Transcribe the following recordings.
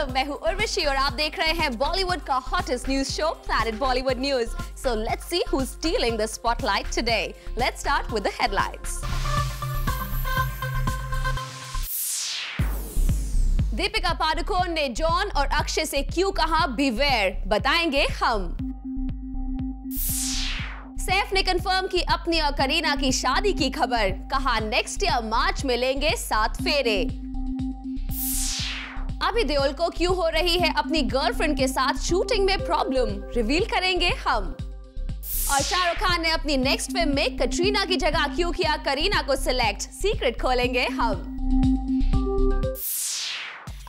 Welcome, मैं हूँ उर्वशी और आप देख रहे हैं बॉलीवुड का hottest news show planet Bollywood news. So let's see who is stealing the spotlight today. Let's start with the headlines. Deepika Padukone ने जॉन और अक्षय से क्यों कहा बीवेयर, बताएंगे हम। सैफ ने कंफर्म की अपनी और करीना की शादी की खबर, कहा नेक्स्ट ईयर मार्च में लेंगे 7 फेरे। अभी देओल को क्यों हो रही है अपनी गर्लफ्रेंड के साथ शूटिंग में प्रॉब्लम, रिवील करेंगे हम। और शाहरुख खान ने अपनी नेक्स्ट फिल्म में कटरीना की जगह क्यों किया करीना को सिलेक्ट, सीक्रेट खोलेंगे हम।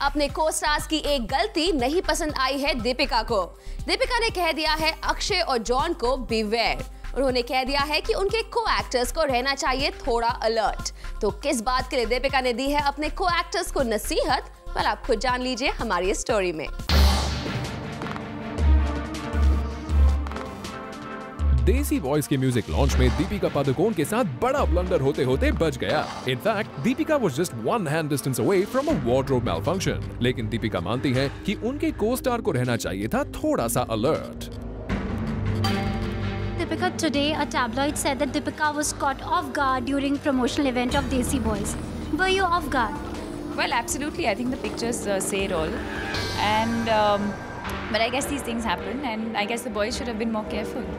अपने को स्टार्स की एक गलती नहीं पसंद आई है दीपिका को। दीपिका ने कह दिया है अक्षय और जॉन को बीवेयर। उन्होंने कह दिया है कि उनके को एक्टर्स को रहना चाहिए थोड़ा अलर्ट। तो किस बात के लिए दीपिका ने दी है अपने को एक्टर्स को नसीहत, पर आप खुद जान लीजिए हमारी स्टोरी में। देसी बॉयज के म्यूजिक लॉन्च में दीपिका पादुकोण के साथ बड़ा ब्लंडर होते होते बच गया। In fact Deepika was just one hand distance away from a wardrobe malfunction. लेकिन दीपिका मानती है कि उनके को स्टार को रहना चाहिए था थोड़ा सा alert. Deepika, today a tabloid said that Deepika was caught off guard during promotional event of Desi Boys. Were you off guard? Well, absolutely. I think the pictures say it all. And but I guess these things happen, and I guess the boys should have been more careful.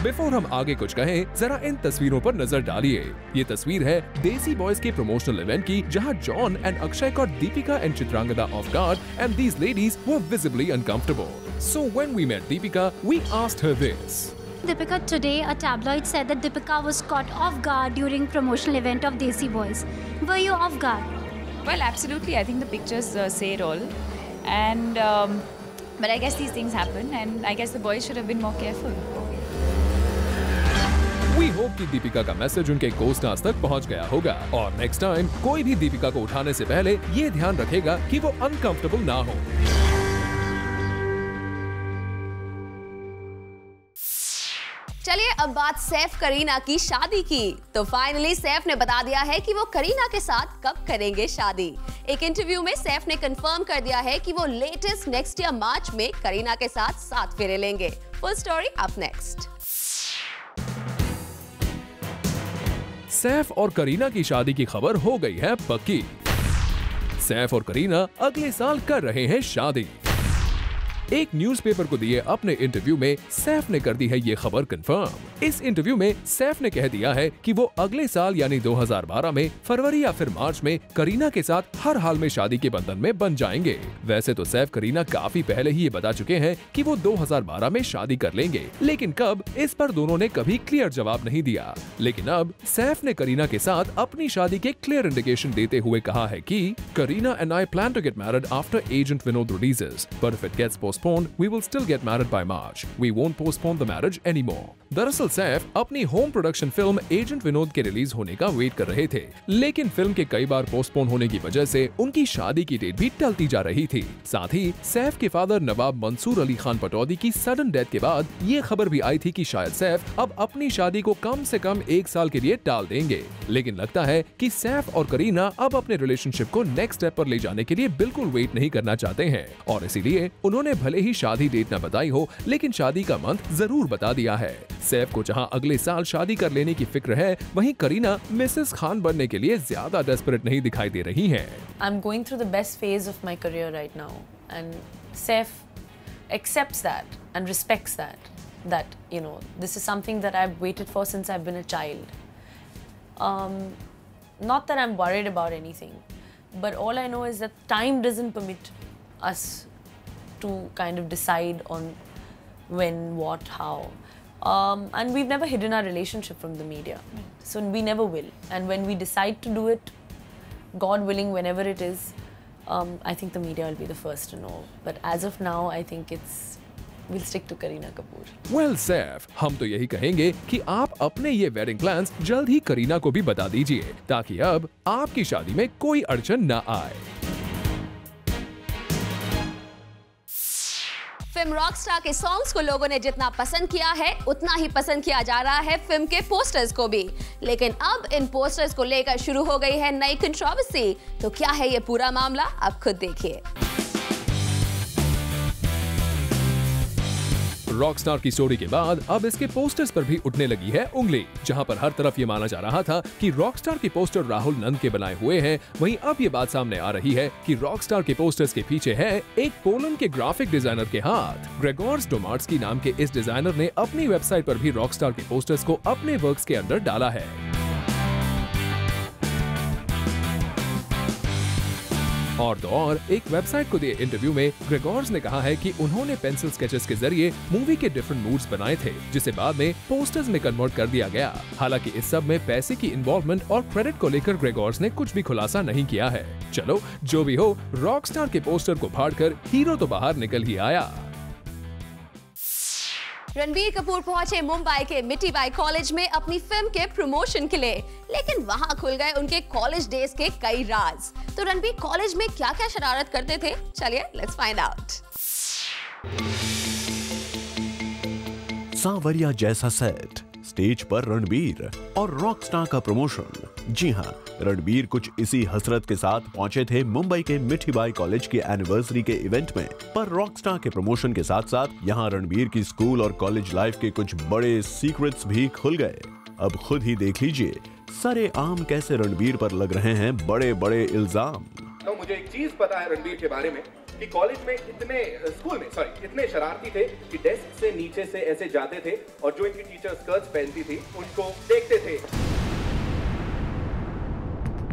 Before हम आगे कुछ कहें, जरा इन तस्वीरों पर नजर डालिए। ये तस्वीर है देसी बॉयज के प्रमोशनल इवेंट की, जहां John and Akshay caught Deepika and Chitrangada off guard, and these ladies were visibly uncomfortable. So when we met Deepika, we asked her this. Deepika, today a tabloid said that Deepika was caught off guard during promotional event of Desi Boys. Were you off guard? Well, absolutely. I think the pictures say it all. And but I guess these things happen, and I guess the boys should have been more careful. We hope कि दीपिका का message उनके को stars तक पहुंच गया होगा और next time कोई भी दीपिका को उठाने से पहले ये ध्यान रखेगा कि वो अनकंफर्टेबल ना हो। चलिए अब बात सैफ करीना की शादी की। तो फाइनली सैफ ने बता दिया है कि वो करीना के साथ कब करेंगे शादी। एक इंटरव्यू में सैफ ने कंफर्म कर दिया है कि वो लेटेस्ट नेक्स्ट ईयर मार्च में करीना के साथ 7 फेरे लेंगे। Full story up next. Saif और करीना की शादी की खबर हो गई है पक्की। सैफ और करीना अगले साल कर रहे हैं शादी। एक न्यूज़पेपर को दिए अपने इंटरव्यू में सैफ ने कर दी है ये खबर कंफर्म। इस इंटरव्यू में सैफ ने कह दिया है कि वो अगले साल यानी 2012 में फरवरी या फिर मार्च में करीना के साथ हर हाल में शादी के बंधन में बन जाएंगे। वैसे तो सैफ करीना काफी पहले ही ये बता चुके हैं कि वो 2012 में शादी कर लेंगे, लेकिन कब, इस पर दोनों ने कभी क्लियर जवाब नहीं दिया। लेकिन अब सैफ ने करीना के साथ अपनी शादी के क्लियर इंडिकेशन देते हुए कहा है कि Kareena and I plan to get married after agent Vinod releases, but if it gets postponed, we will still get married by March. We won't postpone the marriage anymore. दरअसल सैफ अपनी home production film agent Vinod के release होने का wait कर रहे थे, लेकिन film के कई बार पोस्टपोन होने की वजह से उनकी शादी की डेट भी टलती जा रही थी। साथ ही सैफ के फादर नवाब मंसूर अली खान पटौदी की सडन डेथ के बाद ये खबर भी आई थी कि शायद सैफ अब अपनी शादी को कम से कम 1 साल के लिए टाल देंगे। लेकिन लगता है कि सैफ और करीना अब अपने रिलेशनशिप को नेक्स्ट स्टेप पर ले जाने के लिए बिल्कुल वेट नहीं करना चाहते हैं, और इसीलिए उन्होंने भले ही शादी डेट न बताई हो, लेकिन शादी का मंथ जरूर बता दिया है। सैफ को जहां अगले साल शादी कर लेने की फिक्र है, वहीं करीना मिसेस खान बनने के लिए ज्यादा डेस्परेट नहीं दिखाई दे रही हैं। I'm going through the best phase of my career right now, and Saif accepts that and respects that you know this is something that I've waited for since I've been a child. Not that I'm worried about anything, but all I know is that time doesn't permit us to kind of decide on when, what, how. And we've never hidden our relationship from the media, so we never will. And when we decide to do it, God willing, whenever it is, I think the media will be the first to know. But as of now, I think we'll stick to Kareena Kapoor. Well, Saif, हम तो यही कहेंगे कि आप अपने ये wedding plans जल्द ही करीना को भी बता दीजिए, ताकि अब आपकी शादी में कोई अड़चन न आए। फिल्म रॉकस्टार के सॉन्ग्स को लोगों ने जितना पसंद किया है, उतना ही पसंद किया जा रहा है फिल्म के पोस्टर्स को भी। लेकिन अब इन पोस्टर्स को लेकर शुरू हो गई है नई कंट्रोवर्सी। तो क्या है ये पूरा मामला, आप खुद देखिए। रॉकस्टार की स्टोरी के बाद अब इसके पोस्टर्स पर भी उठने लगी है उंगली। जहां पर हर तरफ ये माना जा रहा था कि रॉकस्टार के पोस्टर राहुल नंद के बनाए हुए हैं, वहीं अब ये बात सामने आ रही है कि रॉकस्टार के पोस्टर्स के पीछे है एक पोलैंड के ग्राफिक डिजाइनर के हाथ। ग्रेगोर्स डोमार्ट्स्की नाम के इस डिजाइनर ने अपनी वेबसाइट पर भी रॉकस्टार के पोस्टर्स को अपने वर्क्स के अंदर डाला है। और तो और एक वेबसाइट को दिए इंटरव्यू में ग्रेगोर्स ने कहा है कि उन्होंने पेंसिल स्केचेस के जरिए मूवी के डिफरेंट मूड्स बनाए थे, जिसे बाद में पोस्टर्स में कन्वर्ट कर दिया गया। हालांकि इस सब में पैसे की इन्वॉल्वमेंट और क्रेडिट को लेकर ग्रेगोर्स ने कुछ भी खुलासा नहीं किया है। चलो जो भी हो, रॉकस्टार के पोस्टर को फाड़कर हीरो तो बाहर निकल ही आया। रणबीर कपूर पहुंचे मुंबई के मिठीबाई कॉलेज में अपनी फिल्म के प्रमोशन के लिए, लेकिन वहां खुल गए उनके कॉलेज डेज के कई राज। तो रणबीर कॉलेज में क्या-क्या शरारत करते थे, चलिए लेट्स फाइंड आउट। सांवरिया जैसा सेट, स्टेज पर रणबीर और रॉकस्टार का प्रमोशन। जी हाँ, रणबीर कुछ इसी हसरत के साथ पहुंचे थे मुंबई के मिठीबाई कॉलेज की एनिवर्सरी के इवेंट में। पर रॉकस्टार के प्रमोशन के साथ साथ यहाँ रणबीर की स्कूल और कॉलेज लाइफ के कुछ बड़े सीक्रेट्स भी खुल गए। अब खुद ही देख लीजिए सरेआम कैसे रणबीर पर लग रहे हैं बड़े बड़े इल्जाम। तो मुझे एक चीज पता है रणबीर के बारे में कि कॉलेज में इतने शरारती थे कि डेस्क से नीचे से ऐसे जाते थे और जो इनकी टीचर स्कर्ट्स पहनती थी उनको देखते थे।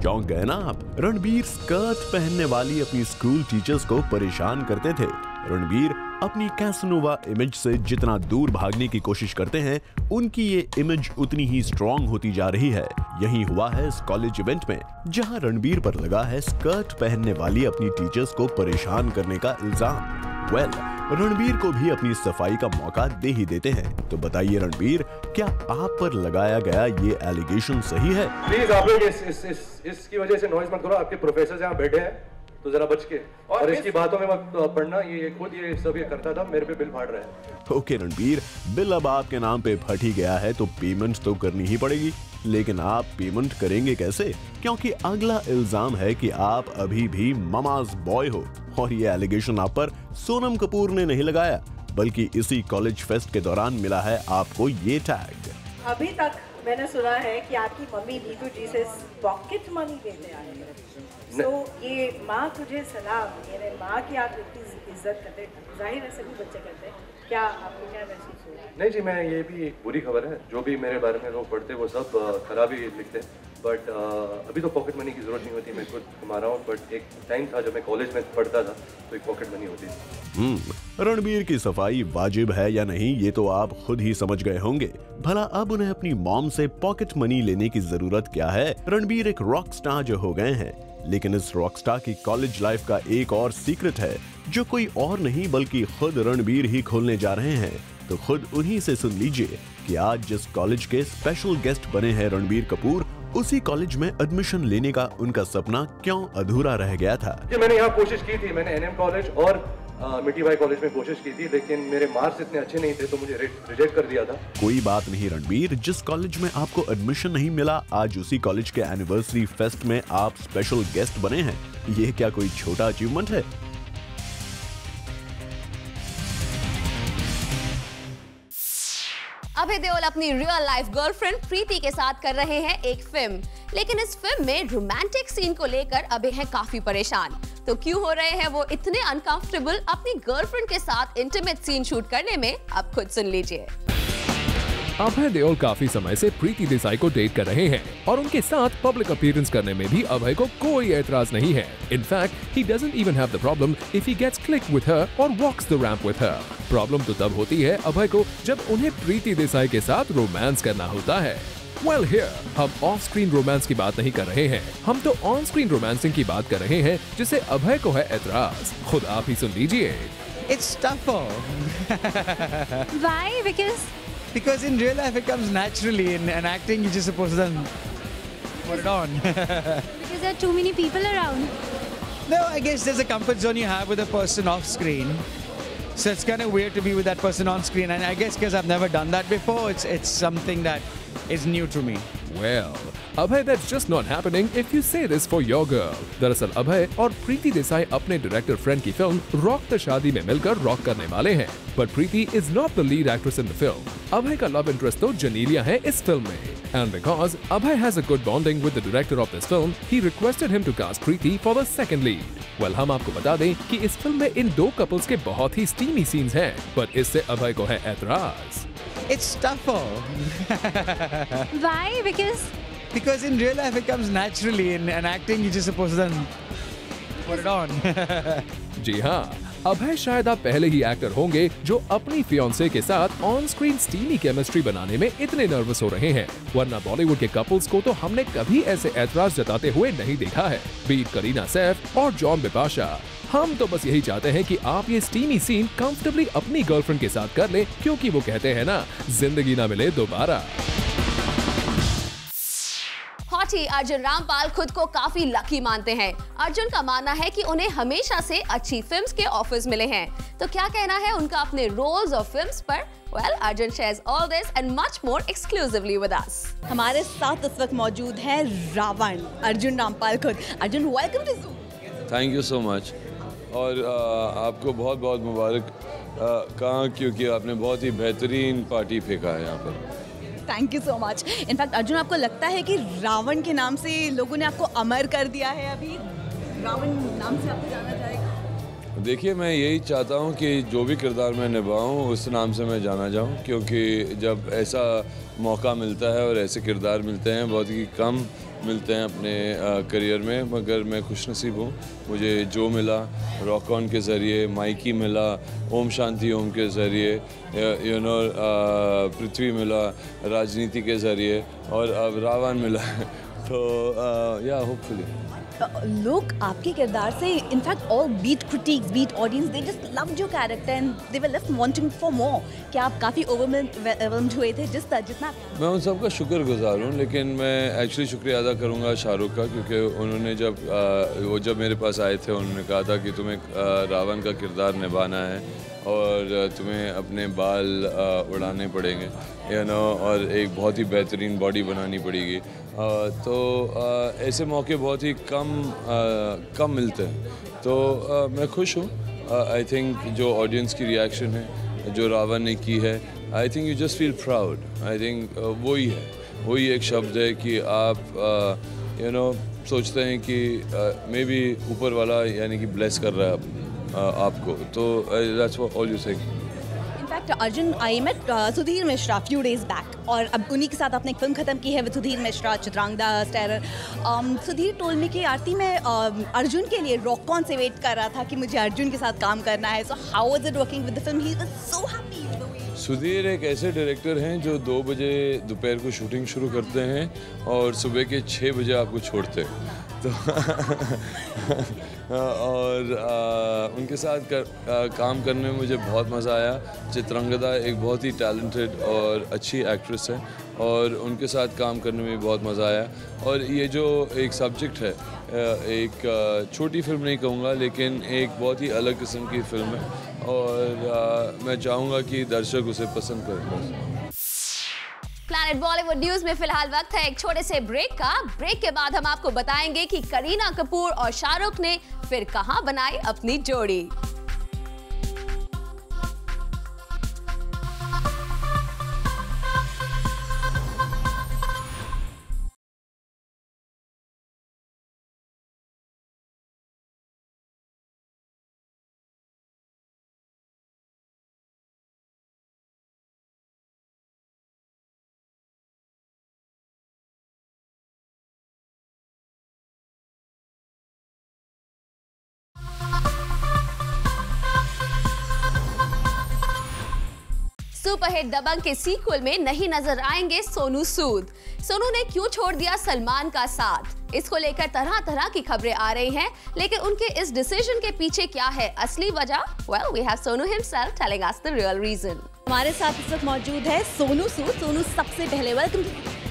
चौंक गए ना आप? रणबीर स्कर्ट पहनने वाली अपनी स्कूल टीचर्स को परेशान करते थे। रणबीर अपनी कैसनोवा इमेज से जितना दूर भागने की कोशिश करते हैं, उनकी ये इमेज उतनी ही स्ट्रॉन्ग होती जा रही है। यही हुआ है इस कॉलेज इवेंट में, जहां रणबीर पर लगा है स्कर्ट पहनने वाली अपनी टीचर्स को परेशान करने का इल्जाम। रणबीर को भी अपनी सफाई का मौका दे ही देते हैं। तो बताइए रणबीर, क्या आप पर लगाया गया ये एलिगेशन सही है? प्लीज आप लोग इसकी वजह से नॉइज मत करो। आपके प्रोफेसर यहाँ बैठे हैं तो जरा बच के, और इसकी बातों में मत पढ़ना। ये खुद ये सब ये करता था, मेरे पे बिल फाड़ रहा है। ओके रणबीर, बिल अब आपके नाम पे फट ही गया है तो पेमेंट तो करनी ही पड़ेगी। लेकिन आप पेमेंट करेंगे कैसे? क्योंकि अगला इल्जाम है कि आप अभी भी ममाज बॉय हो। और ये एलिगेशन आप पर सोनम कपूर ने नहीं लगाया, बल्कि इसी कॉलेज फेस्ट के दौरान मिला है आपको ये टैग। अभी तक मैंने सुना है कि आपकी मम्मी नीतू जी से पॉकेट मनी देते आए हैं। तो ये माँ तुझे सलाम, मेरे माँ की आप इतनी इज्जत करते, जाहिर है सभी बच्चे करते हैं। क्या आपको क्या महसूस हो? नहीं जी, मैं ये भी एक बुरी खबर है। जो भी मेरे बारे में लोग पढ़ते वो सब खराब ही लिखते हैं। बट अभी तो पॉकेट मनी की जरूरत नहीं होती, मैं खुद कमा रहा हूँ। बट एक टाइम था जब मैं कॉलेज में पढ़ता था तो एक पॉकेट मनी होती थी। रणबीर की सफाई वाजिब है या नहीं, ये तो आप खुद ही समझ गए होंगे। भला अब उन्हें अपनी मॉम से पॉकेट मनी लेने की जरूरत क्या है? रणबीर एक रॉक स्टार जो हो गए हैं, लेकिन इस रॉकस्टार की कॉलेज लाइफ का एक और सीक्रेट है जो कोई और नहीं बल्कि खुद रणबीर ही खोलने जा रहे हैं। तो खुद उन्हीं से सुन लीजिए कि आज जिस कॉलेज के स्पेशल गेस्ट बने हैं रणबीर कपूर, उसी कॉलेज में एडमिशन लेने का उनका सपना क्यों अधूरा रह गया था। मैंने यहाँ कोशिश की थी, मैंने एनएम कॉलेज और मिठीबाई कॉलेज में कोशिश की थी, लेकिन मेरे मार्क्स इतने अच्छे नहीं थे तो मुझे रिजेक्ट कर दिया था। कोई बात नहीं रणबीर, जिस कॉलेज में आपको एडमिशन नहीं मिला, आज उसी कॉलेज के एनिवर्सरी फेस्ट में आप स्पेशल गेस्ट बने हैं। ये क्या कोई छोटा अचीवमेंट है? अभय देओल अपनी रियल लाइफ गर्लफ्रेंड प्रीति के साथ कर रहे हैं एक फिल्म, लेकिन इस फिल्म में रोमांटिक सीन को लेकर अभय हैं काफी परेशान। तो क्यों हो रहे हैं वो इतने अनकंफर्टेबल अपनी गर्लफ्रेंड के साथ इंटीमेट सीन शूट करने में, अब खुद सुन लीजिए। अभय देओल काफी समय से प्रीति देसाई को डेट कर रहे हैं और उनके साथ पब्लिक अपीयरेंस करने में भी अभय को कोई एतराज नहीं है। In fact he doesn't even have the problem if he gets click with her और walks the ramp with her. Problem तो तब होती है अभय को जब उन्हें प्रीति देसाई के साथ रोमांस करना होता है। Well here, हम ऑफ स्क्रीन रोमांस की बात नहीं कर रहे हैं, हम तो ऑन स्क्रीन रोमांसिंग की बात कर रहे हैं जिसे अभय को है एतराज। खुद आप ही सुन लीजिए। It's tougher. Why? Because in real life it comes naturally. In acting, you're just supposed to put it on. Because there are too many people around. No, I guess there's a comfort zone you have with a person off screen. So it's kind of weird to be with that person on screen, and I guess because I've never done that before, it's something that is new to me. Well, Abhay, that's just not happening if you say this for your girl. दरअसल अभय और प्रीति देसाई अपने director friend की film rock the शादी में मिलकर rock करने वाले हैं, but Preeti is not the lead actress in the film. अभय का लव इंटरेस्ट तो जनीलिया है इस फिल्म में, and because Abhay has a good bonding with the director of this film, he requested him to cast Preeti for the second lead. Well, हम आपको बता दें कि इस फिल्म में इन दो कपल्स के बहुत ही स्टीमी सीन्स हैं, पर इससे अभय को है ऐतराज. It's tougher. Why? Because in real life it comes naturally. In acting, you're just supposed to then put it on. जी हाँ, अभय शायद आप पहले ही एक्टर होंगे जो अपनी फियांसे के साथ ऑन स्क्रीन स्टीमी केमिस्ट्री बनाने में इतने नर्वस हो रहे हैं, वरना बॉलीवुड के कपल्स को तो हमने कभी ऐसे ऐतराज जताते हुए नहीं देखा है. बीट करीना सैफ और जॉन बिपाशा. हम तो बस यही चाहते हैं कि आप ये स्टीमी सीन कंफर्टेबली अपनी गर्लफ्रेंड के साथ कर लें, क्योंकि वो कहते हैं ना, जिंदगी ना मिले दोबारा. हॉटी अर्जुन रामपाल खुद को काफी लकी मानते हैं. अर्जुन का मानना है कि उन्हें हमेशा से अच्छी फिल्म्स के ऑफर्स मिले हैं. तो क्या कहना है उनका अपने रोल्स और फिल्म्स पर? Well, Arjun shares all this and much more exclusively with us. हमारे साथ इस वक्त मौजूद है रावण अर्जुन रामपाल खुद. Arjun, welcome to zoo. Thank you so much. और आपको बहुत बहुत मुबारक कहा, क्योंकि आपने बहुत ही बेहतरीन पार्टी फेंका है यहाँ पर. Thank you so much. In fact Arjun, आपको लगता है कि रावण के नाम से लोगों ने आपको अमर कर दिया है? अभी रावण नाम से आपको जाना जाएगा? देखिए, मैं यही चाहता हूँ कि जो भी किरदार मैं निभाऊँ उस नाम से मैं जाना जाऊँ, क्योंकि जब ऐसा मौका मिलता है और ऐसे किरदार मिलते हैं, बहुत ही कम मिलते हैं अपने करियर में, मगर मैं खुशनसीब हूँ. मुझे जो मिला रॉक ऑन के ज़रिए, माइकी मिला ओम शांति ओम के ज़रिए, पृथ्वी मिला राजनीति के ज़रिए, और अब रावण मिला. तो या होपफुली लोग आपके किरदार से, in fact all beat critics, beat audience, they just loved your character and they were left wanting for more. क्या आप काफ़ी ओवरवेल्म्ड हुए थे जितना? मैं उन सबका शुक्रगुजार हूँ, लेकिन मैं एक्चुअली शुक्रिया अदा करूँगा शाहरुख का, क्योंकि उन्होंने जब मेरे पास आए थे, उन्होंने कहा था कि तुम्हें रावण का किरदार निभाना है और तुम्हें अपने बाल उड़ाने पड़ेंगे, और एक बहुत ही बेहतरीन बॉडी बनानी पड़ेगी. तो ऐसे मौके बहुत ही कम मिलते हैं. तो मैं खुश हूँ. आई थिंक जो ऑडियंस की रिएक्शन है, जो रावण ने की है, I think you just feel proud. I think वही एक शब्द है कि आप सोचते हैं कि मे बी ऊपर वाला यानी कि ब्लेस कर रहा है आपको. तो that's all you say. In fact Arjun, I met Sudhir Mishra few days back, और अब उन्हीं के साथ आपने एक फिल्म खत्म की है with Sudhir Mishra, Chitrangada terror. Sudhir toll में कि आरती में अर्जुन के लिए रॉक ऑन से वेट कर रहा था कि मुझे अर्जुन के साथ काम करना है. So how was it working with the film? He was so happy. Sudhir एक ऐसे डायरेक्टर हैं जो 2 बजे दोपहर को शूटिंग शुरू करते हैं और सुबह के 6 बजे आपको छोड़ते हैं. तो और उनके साथ काम करने में मुझे बहुत मज़ा आया. चित्रांगदा एक बहुत ही टैलेंटेड और अच्छी एक्ट्रेस है, और उनके साथ काम करने में बहुत मज़ा आया. और ये जो एक सब्जेक्ट है, एक छोटी फिल्म नहीं कहूँगा, लेकिन एक बहुत ही अलग किस्म की फिल्म है, और मैं चाहूँगा कि दर्शक उसे पसंद करें. प्लैनेट बॉलीवुड न्यूज में फिलहाल वक्त है एक छोटे से ब्रेक का. ब्रेक के बाद हम आपको बताएंगे कि करीना कपूर और शाहरुख ने फिर कहां बनाई अपनी जोड़ी. सुपरहिट दबंग के सीक्वल में नहीं नजर आएंगे सोनू सूद. सोनू ने क्यों छोड़ दिया सलमान का साथ? इसको लेकर तरह तरह की खबरें आ रही हैं, लेकिन उनके इस डिसीजन के पीछे क्या है असली वजह? Well, we have Sonu himself telling us the real reason. हमारे साथ इस वक्त मौजूद है सोनू सूद. सोनू, सबसे पहले welcome.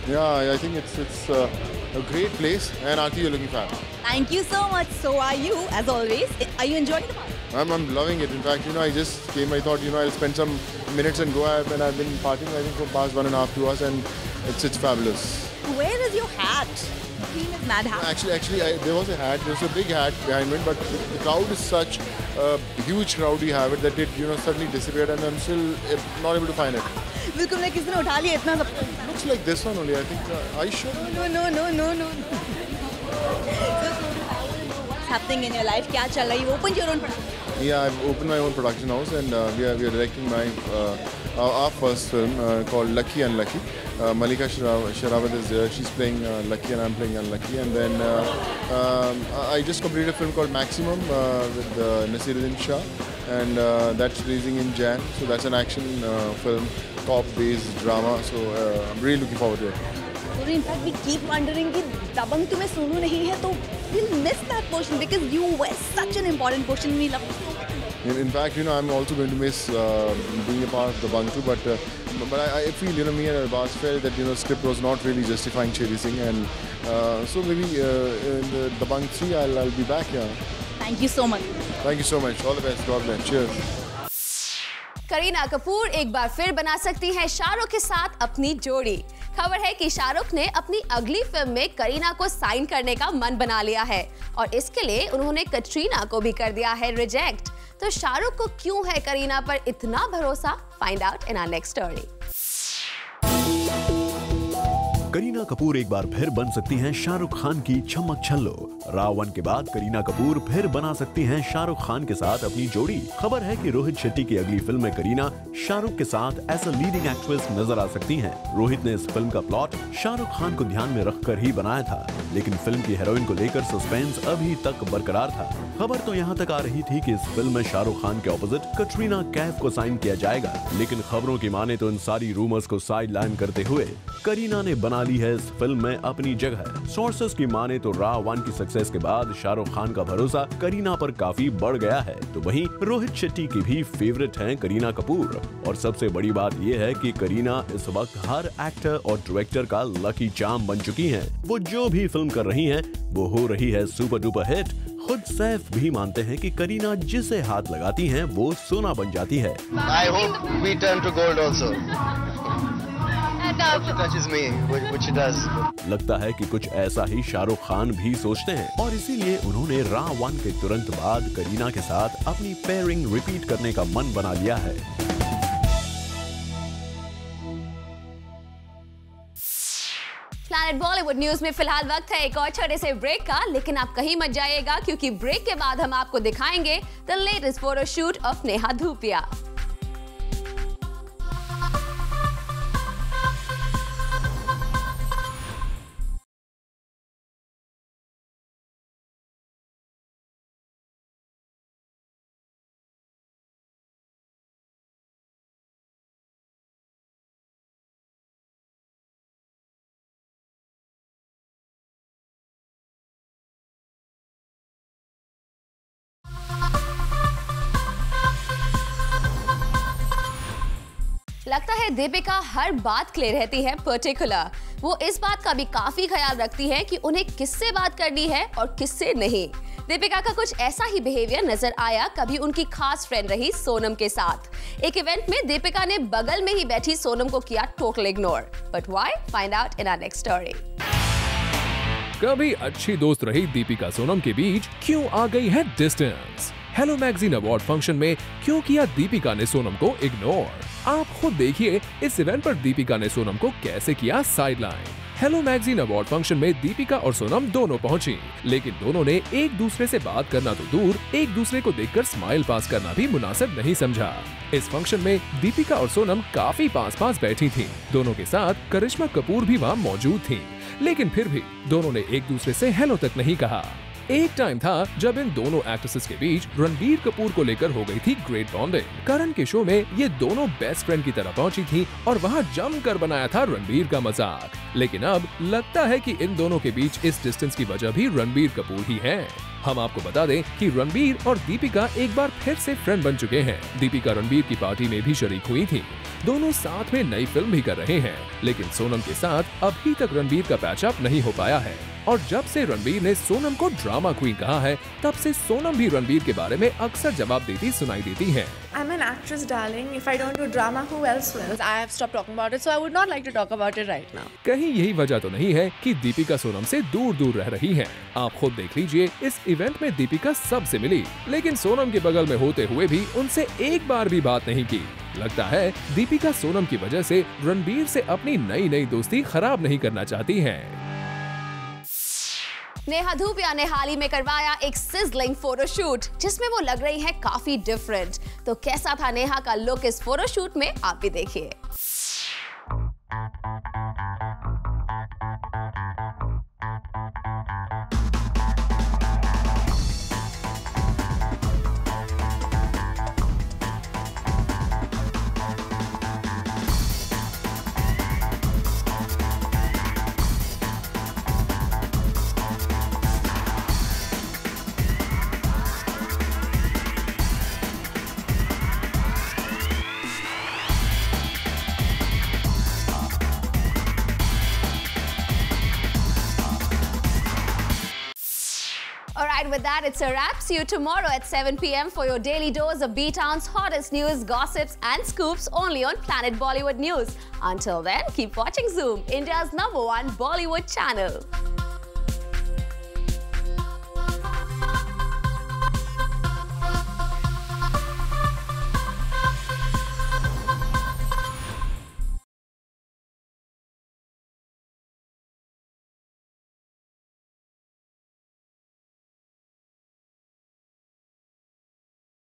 Yeah, I think it's a great place, and Aarti, you're looking fab. Thank you so much. So are you, as always. Are you enjoying the party? I'm loving it. In fact, you know, I just came. I thought, you know, I'll spend some minutes and go out. And I've been partying, I think, for the past 1.5 2 hours, and it's fabulous. Where is your hat? Theme is mad hat. Actually, there was a hat. There's a big hat behind me, but the crowd is such a huge crowd. We have it that it, you know, suddenly disappeared, and I'm still not able to find it. बिल्कुल मैं किसी ने उठा लिया इतना सब. Looks like this one only. I think. Are you sure? No. What's happening in your life? क्या चल रहा है? You opened your own production. Yeah, I've opened my own production house, and we are directing our first film called Lucky Unlucky. Malika Sherawat is there. She's playing Lucky, and I'm playing Unlucky. And then I just completed a film called Maximum with Nasiruddin Shah, and that's releasing in Jan. So that's an action film, cop-based drama. So I'm really looking forward to it. In fact, we keep wondering कि दबंग तुम्हें सोनू नहीं है तो we'll miss that portion because you were such an important portion. We love it. In fact, you know, I'm also going to miss being a part of the Dabangg too. But I feel, you know, me and Arbaz felt that, you know, script was not really justifying Cheri Singh, and so maybe in the Dabangg 3 I'll be back here. Thank you so much. Thank you so much. All the best. God bless. Cheers. Kareena Kapoor एक बार फिर बना सकती हैं शाहरुख के साथ अपनी जोड़ी। खबर है कि शाहरुख ने अपनी अगली फिल्म में करीना को साइन करने का मन बना लिया है और इसके लिए उन्होंने कटरीना को भी कर दिया है रिजेक्ट। तो शाहरुख को क्यों है करीना पर इतना भरोसा? Find out in our next story. Kareena Kapoor एक बार फिर बन सकती हैं शाहरुख खान की चमक छल्लो। रावण के बाद करीना कपूर फिर बना सकती हैं शाहरुख खान के साथ अपनी जोड़ी। खबर है कि रोहित शेट्टी की अगली फिल्म में करीना शाहरुख के साथ एज अ लीडिंग एक्ट्रेस नजर आ सकती हैं। रोहित ने इस फिल्म का प्लॉट शाहरुख खान को ध्यान में रखकर ही बनाया था, लेकिन फिल्म की हीरोइन को लेकर सस्पेंस अभी तक बरकरार था। खबर तो यहाँ तक आ रही थी कि इस फिल्म में शाहरुख खान के ऑपोजिट कटरीना कैफ को साइन किया जाएगा, लेकिन खबरों की माने तो इन सारी रूमर्स को साइड लाइन करते हुए करीना ने बना ली है इस फिल्म में अपनी जगह। सोर्सेस की माने तो रावण की सक्सेस के बाद शाहरुख खान का भरोसा करीना पर काफी बढ़ गया है। तो वहीं रोहित शेट्टी की भी फेवरेट हैं करीना कपूर, और सबसे बड़ी बात यह है कि करीना इस वक्त हर एक्टर और डायरेक्टर का लकी चार्म बन चुकी हैं। वो जो भी फिल्म कर रही हैं वो हो रही है सुपर डुपर हिट। खुद सैफ भी मानते हैं कि करीना जिसे हाथ लगाती हैं वो सोना बन जाती है। I hope we turn to gold also. She touches me, which she does. लगता है कि कुछ ऐसा ही शाहरुख खान भी सोचते हैं, और इसीलिए उन्होंने रावण के तुरंत बाद करीना के साथ अपनी पेयरिंग रिपीट करने का मन बना लिया है। प्लैनेट बॉलीवुड न्यूज में फिलहाल वक्त है एक और छोटे से ब्रेक का, लेकिन आप कहीं मत जाइएगा क्योंकि ब्रेक के बाद हम आपको दिखाएंगे the latest photoshoot of Neha Dhupia. लगता है दीपिका हर बात के लिए रहती है पर्टिकुलर। वो इस बात का भी काफी ख्याल रखती है कि उन्हें किससे बात करनी है और किससे नहीं। दीपिका का कुछ ऐसा ही बिहेवियर नजर आया कभी उनकी खास फ्रेंड रही सोनम के साथ। एक इवेंट में दीपिका ने बगल में ही बैठी सोनम को किया total ignore. But why? Find out in our next story. कभी अच्छी दोस्त रही दीपिका सोनम के बीच क्यों आ गई है distance? Hello magazine award function में क्यों किया दीपिका ने सोनम को इग्नोर? आप खुद देखिए इस इवेंट पर दीपिका ने सोनम को कैसे किया sideline. Hello magazine award function में दीपिका और सोनम दोनों पहुंची, लेकिन दोनों ने एक दूसरे से बात करना तो दूर, एक दूसरे को देखकर स्माइल पास करना भी मुनासिब नहीं समझा। इस फंक्शन में दीपिका और सोनम काफी पास बैठी थीं। दोनों के साथ करिश्मा कपूर भी वहाँ मौजूद थीं, लेकिन फिर भी दोनों ने एक दूसरे से हेलो तक नहीं कहा। एक टाइम था जब इन दोनों एक्ट्रेसेस के बीच रणबीर कपूर को लेकर हो गई थी ग्रेट बॉन्डिंग। करण के शो में ये दोनों बेस्ट फ्रेंड की तरह पहुंची थी और वहां जमकर बनाया था रणबीर का मजाक। लेकिन अब लगता है कि इन दोनों के बीच इस डिस्टेंस की वजह भी रणबीर कपूर ही है। हम आपको बता दें कि रणबीर और दीपिका एक बार फिर से फ्रेंड बन चुके हैं। दीपिका रणबीर की पार्टी में भी शरीक हुई थी। दोनों साथ में नई फिल्म भी कर रहे हैं, लेकिन सोनम के साथ अभी तक रणबीर का पैचअप नहीं हो पाया है। और जब से रणबीर ने सोनम को ड्रामा क्वीन कहा है, तब से सोनम भी रणबीर के बारे में अक्सर जवाब देती सुनाई देती हैं। I'm an actress, darling. If I don't do drama, who else will? I have stopped talking about it, so I would not like to talk about it right now. कहीं यही वजह तो नहीं है कि दीपिका सोनम से दूर दूर रह रही हैं। आप खुद देख लीजिए, इस इवेंट में दीपिका सबसे मिली, लेकिन सोनम के बगल में होते हुए भी उनसे एक बार भी बात नहीं की। लगता है दीपिका सोनम की वजह से रणबीर से अपनी नई दोस्ती खराब नहीं करना चाहती हैं। नेहा धूपिया ने हाल ही में करवाया एक सिजलिंग फोटोशूट, जिसमें वो लग रही हैं काफी डिफरेंट। तो कैसा था नेहा का लुक इस फोटोशूट में, आप भी देखिए। Alright, with that, it's a wrap. See you tomorrow at 7 p.m. for your daily dose of B-Town's hottest news, gossips and scoops only on Planet Bollywood News. Until then, keep watching Zoom, India's #1 Bollywood channel.